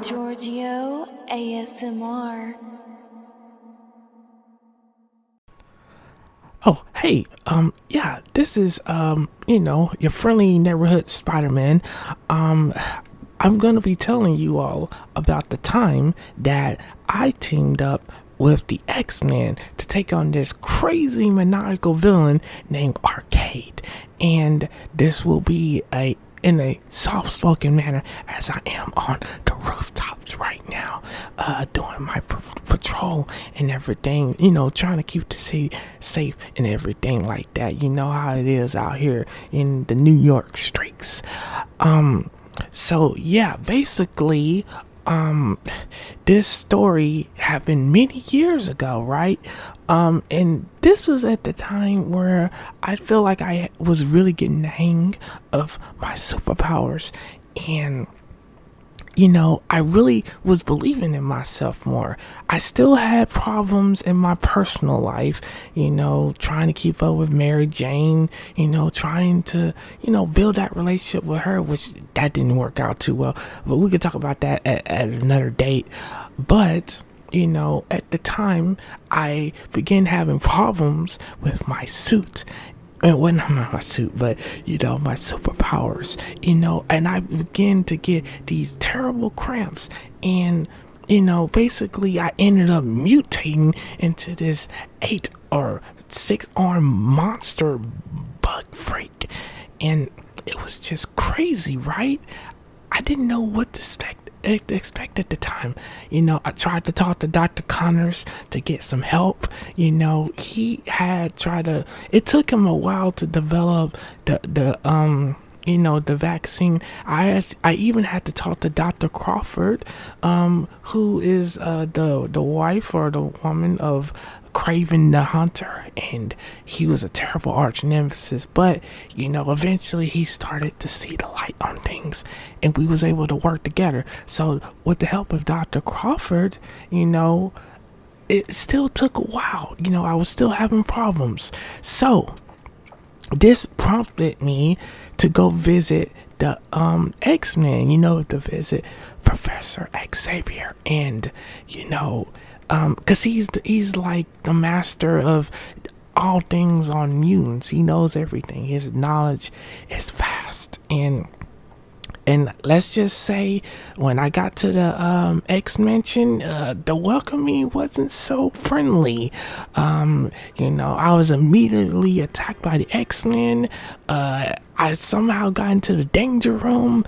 Georgio ASMR. Oh, hey, yeah, this is, your friendly neighborhood Spider-Man. I'm gonna be telling you all about the time that I teamed up with the X-Men to take on this crazy maniacal villain named Arcade. And this will be in a soft-spoken manner as I am on the rooftops right now, doing my patrol and everything, trying to keep the city safe and everything like that. You know how it is out here in the New York streets. So yeah, basically, this story happened many years ago, right? And this was at the time where I feel like I was really getting the hang of my superpowers, and I really was believing in myself more. I still had problems in my personal life, trying to keep up with Mary Jane, trying to, build that relationship with her, which that didn't work out too well. But we could talk about that at another date. But, at the time, I began having problems with my suit. Well, not my suit, but my superpowers, and I began to get these terrible cramps, and basically I ended up mutating into this 8 or 6 arm monster bug freak, and it was just crazy, right? I didn't know what to expect at the time. I tried to talk to Dr. Connors to get some help. He had tried to, it took him a while to develop the vaccine. I even had to talk to Dr. Crawford, who is the wife or the woman of Craven the Hunter, and he was a terrible arch nemesis, but eventually he started to see the light on things, and we was able to work together. So with the help of Dr. Crawford, it still took a while. I was still having problems. So this prompted me to go visit the X-Men, to visit Professor Xavier, and because he's like the master of all things on mutants. He knows everything. His knowledge is vast, and let's just say when I got to the X-Mansion, the welcoming wasn't so friendly. I was immediately attacked by the X-Men. I somehow got into the danger room.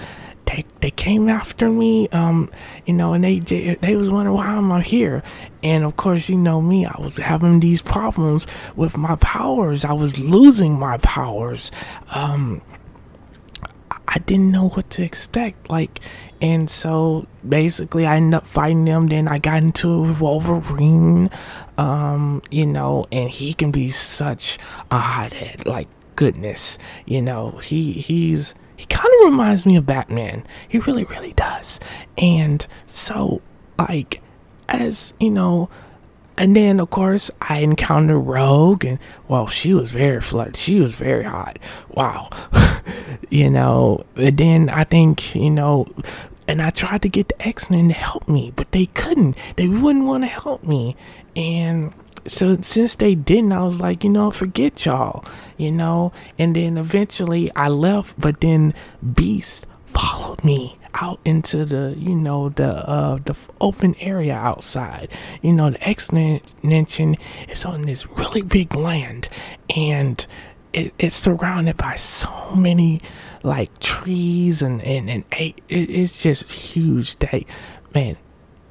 They came after me, and they was wondering why I'm here. And of course, me, I was having these problems with my powers. I was losing my powers. I didn't know what to expect, and so basically I ended up fighting them. Then I got into it with Wolverine, and he can be such a hothead, goodness. He kind of reminds me of Batman. He really, really does. And so, as and then of course I encountered Rogue, and well, she was very flirty. She was very hot. Wow. And then I think, and I tried to get the X-Men to help me, but they couldn't. They wouldn't want to help me. And so since they didn't, I was like, forget y'all, and then eventually I left, but then Beast followed me out into the the open area outside. The X-Mansion is on this really big land, and it's surrounded by so many trees and it's just huge. Man,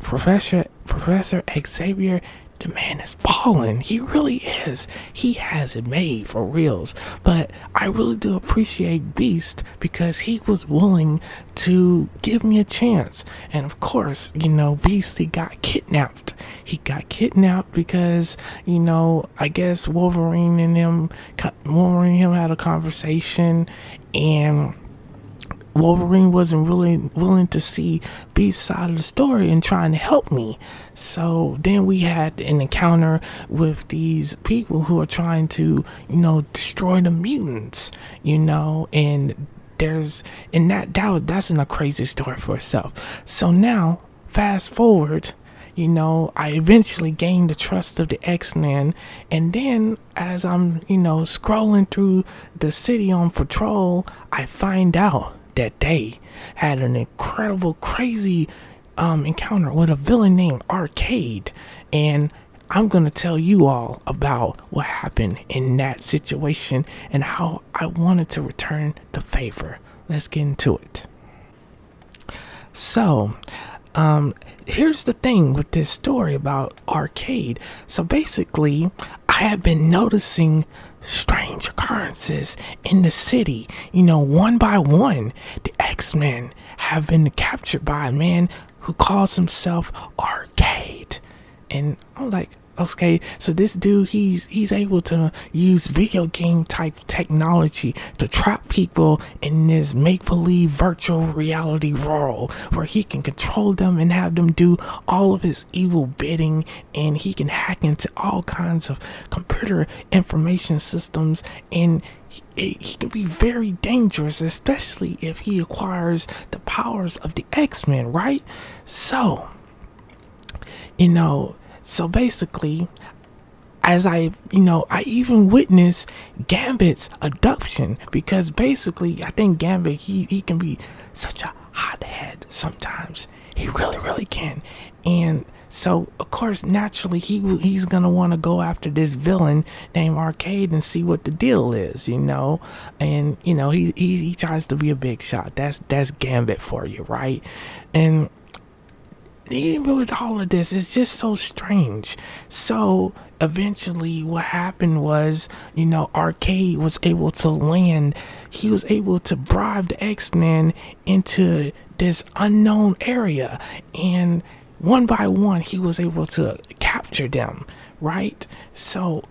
Professor Xavier, the man is falling. He really is. He has it made for reals. But I really do appreciate Beast because he was willing to give me a chance. And of course, Beast, he got kidnapped. He got kidnapped because, I guess Wolverine and him had a conversation, and Wolverine wasn't really willing to see Beast's side of the story and trying to help me. So then we had an encounter with these people who are trying to, destroy the mutants, and there's and that's a crazy story for itself. So now, fast forward, I eventually gained the trust of the X-Men, and then as I'm, scrolling through the city on patrol, I find out that they had an incredible, crazy encounter with a villain named Arcade, and I'm gonna tell you all about what happened in that situation and how I wanted to return the favor. Let's get into it. So, here's the thing with this story about Arcade. So basically, I have been noticing strange occurrences in the city. One by one, the X-Men have been captured by a man who calls himself Arcade. And I'm like, okay, so this dude, he's able to use video game type technology to trap people in this make-believe virtual reality world where he can control them and have them do all of his evil bidding, and he can hack into all kinds of computer information systems, and he can be very dangerous, especially if he acquires the powers of the X-Men, right? So, so basically, as I even witnessed Gambit's abduction, because basically I think Gambit, he can be such a hothead sometimes. He really, really can. And so, of course, naturally, he's going to want to go after this villain named Arcade and see what the deal is, And, he tries to be a big shot. That's Gambit for you, right? And even with all of this, it's just so strange. So eventually what happened was, Arcade was able to land. He was able to bribe the X-Men into this unknown area, and one by one he was able to capture them, right? So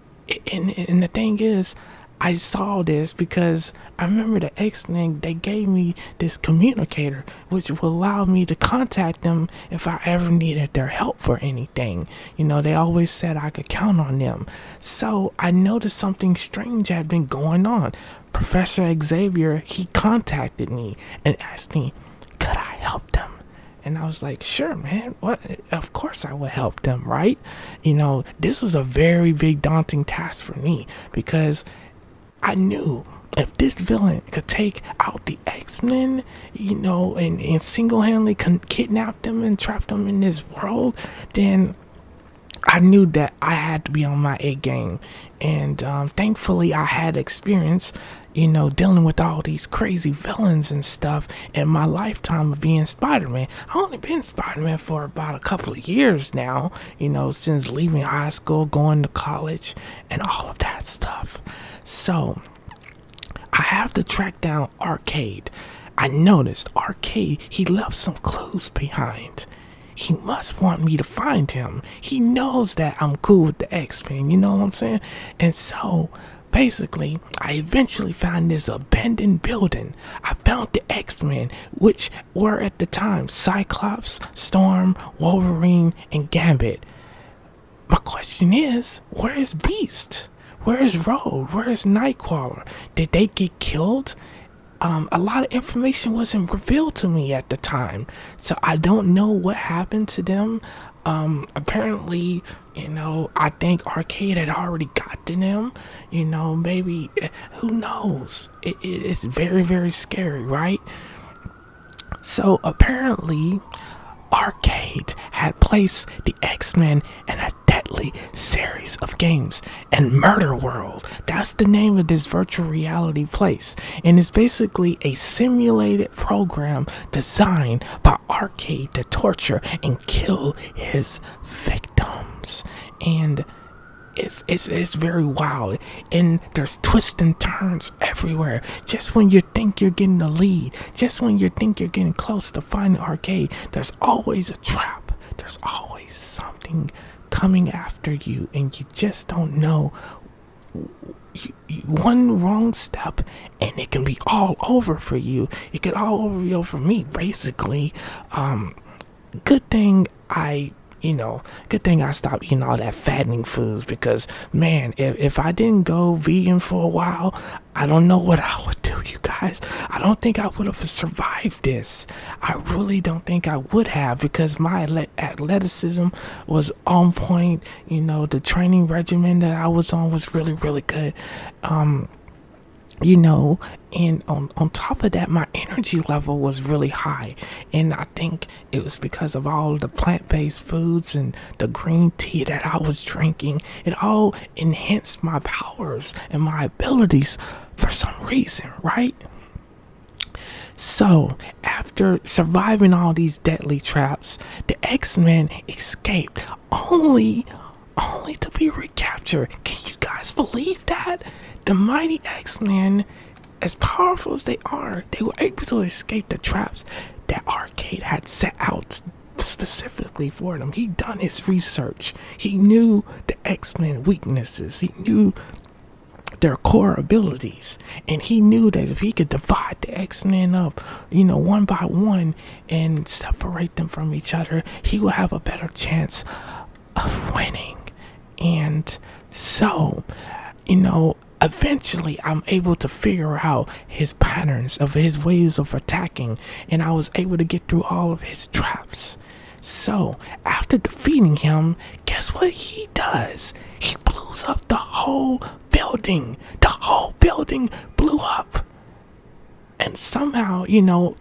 and the thing is, I saw this because I remember the X-Men, they gave me this communicator which will allow me to contact them if I ever needed their help for anything. They always said I could count on them. So I noticed something strange had been going on. Professor Xavier, he contacted me and asked me, could I help them? And I was like, sure, man. What? Of course I would help them, right? This was a very big daunting task for me because I knew if this villain could take out the X-Men, and single-handedly kidnap them and trap them in this world, then I knew that I had to be on my A game. And thankfully, I had experience, dealing with all these crazy villains and stuff in my lifetime of being Spider-Man. I've only been Spider-Man for about a couple of years now, since leaving high school, going to college, and all of that stuff. So, I have to track down Arcade. I noticed Arcade, he left some clues behind. He must want me to find him. He knows that I'm cool with the X-Men, you know what I'm saying? And so, basically, I eventually found this abandoned building. I found the X-Men, which were at the time Cyclops, Storm, Wolverine, and Gambit. My question is, where is Beast? Where is Rogue? Where is Nightcrawler? Did they get killed? A lot of information wasn't revealed to me at the time, so I don't know what happened to them. Apparently, I think Arcade had already got to them. Maybe, who knows? It's very, very scary, right? So apparently, Arcade had placed the X-Men in a deadly series of games, and Murder World, that's the name of this virtual reality place, and it's basically a simulated program designed by Arcade to torture and kill his victims. And it's very wild, and there's twists and turns everywhere. Just when you think you're getting the lead, just when you think you're getting close to finding Arcade, there's always a trap. There's always something coming after you, and you just don't know. One wrong step and it can be all over for you. It could all over me, basically. Good thing I good thing I stopped eating all that fattening foods, because man, if I didn't go vegan for a while, I don't know what I would do, you guys. I don't think I would have survived this. I really don't think I would have, because my athleticism was on point. The training regimen that I was on was really, really good. And on top of that, my energy level was really high, and I think it was because of all the plant-based foods and the green tea that I was drinking. It all enhanced my powers and my abilities for some reason, right? So after surviving all these deadly traps, the X-Men escaped, only to be recaptured. Can you guys believe that? The mighty X-Men, as powerful as they are, they were able to escape the traps that Arcade had set out specifically for them. He'd done his research. He knew the X-Men weaknesses. He knew their core abilities, and he knew that if he could divide the X-Men up, one by one, and separate them from each other, he would have a better chance of winning. And so, eventually I'm able to figure out his patterns of his ways of attacking, and I was able to get through all of his traps. So after defeating him, guess what he does? He blows up the whole building. The whole building blew up. And somehow,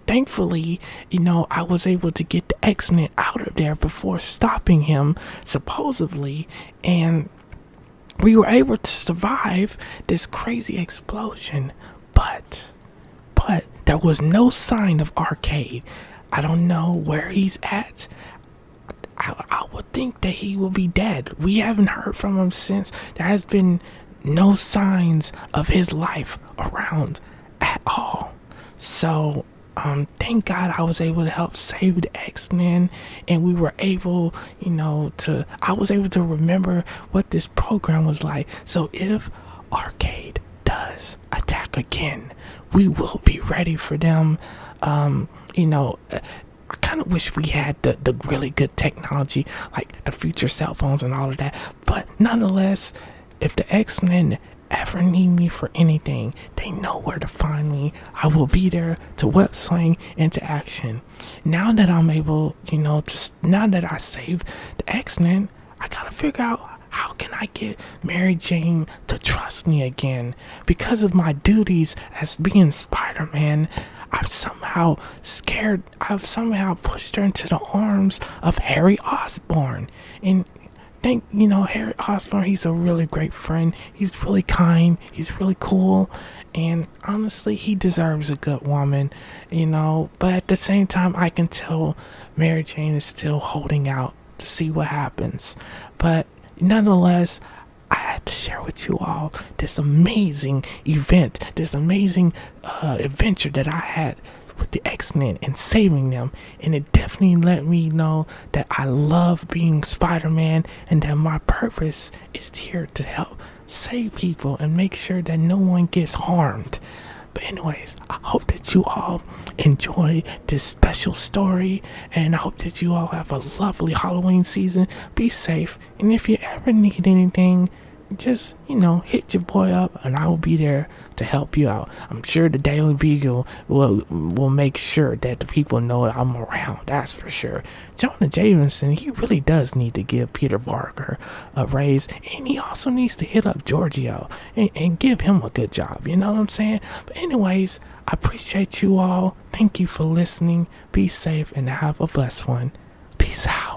thankfully, I was able to get the X-Men out of there before stopping him, supposedly, and we were able to survive this crazy explosion. But there was no sign of Arcade. I don't know where he's at. I would think that he will be dead. We haven't heard from him since. There has been no signs of his life around at all. So, thank God I was able to help save the X-Men, and we were able, I was able to remember what this program was like. So if Arcade does attack again, we will be ready for them. I kind of wish we had the really good technology, like the future cell phones and all of that. But nonetheless, if the X-Men ever need me for anything, they know where to find me. I will be there to web sling into action. Now that I'm able, now that I saved the X-Men, I gotta figure out how can I get Mary Jane to trust me again. Because of my duties as being Spider-Man, I've somehow pushed her into the arms of Harry Osborn. And Harry Osborn, he's a really great friend. He's really kind. He's really cool. And honestly, he deserves a good woman, But at the same time, I can tell Mary Jane is still holding out to see what happens. But nonetheless, I had to share with you all this amazing event, this amazing adventure that I had with the X-Men and saving them. And it definitely let me know that I love being Spider-Man, and that my purpose is here to help save people and make sure that no one gets harmed. But anyways, I hope that you all enjoy this special story, and I hope that you all have a lovely Halloween season. Be safe, and if you ever need anything, just hit your boy up, and I will be there to help you out. I'm sure the Daily Beagle will make sure that the people know that I'm around. That's for sure. Jonah Jameson, he really does need to give Peter Parker a raise, and he also needs to hit up Georgio and give him a good job. You know what I'm saying? But anyways, I appreciate you all. Thank you for listening. Be safe and have a blessed one. Peace out.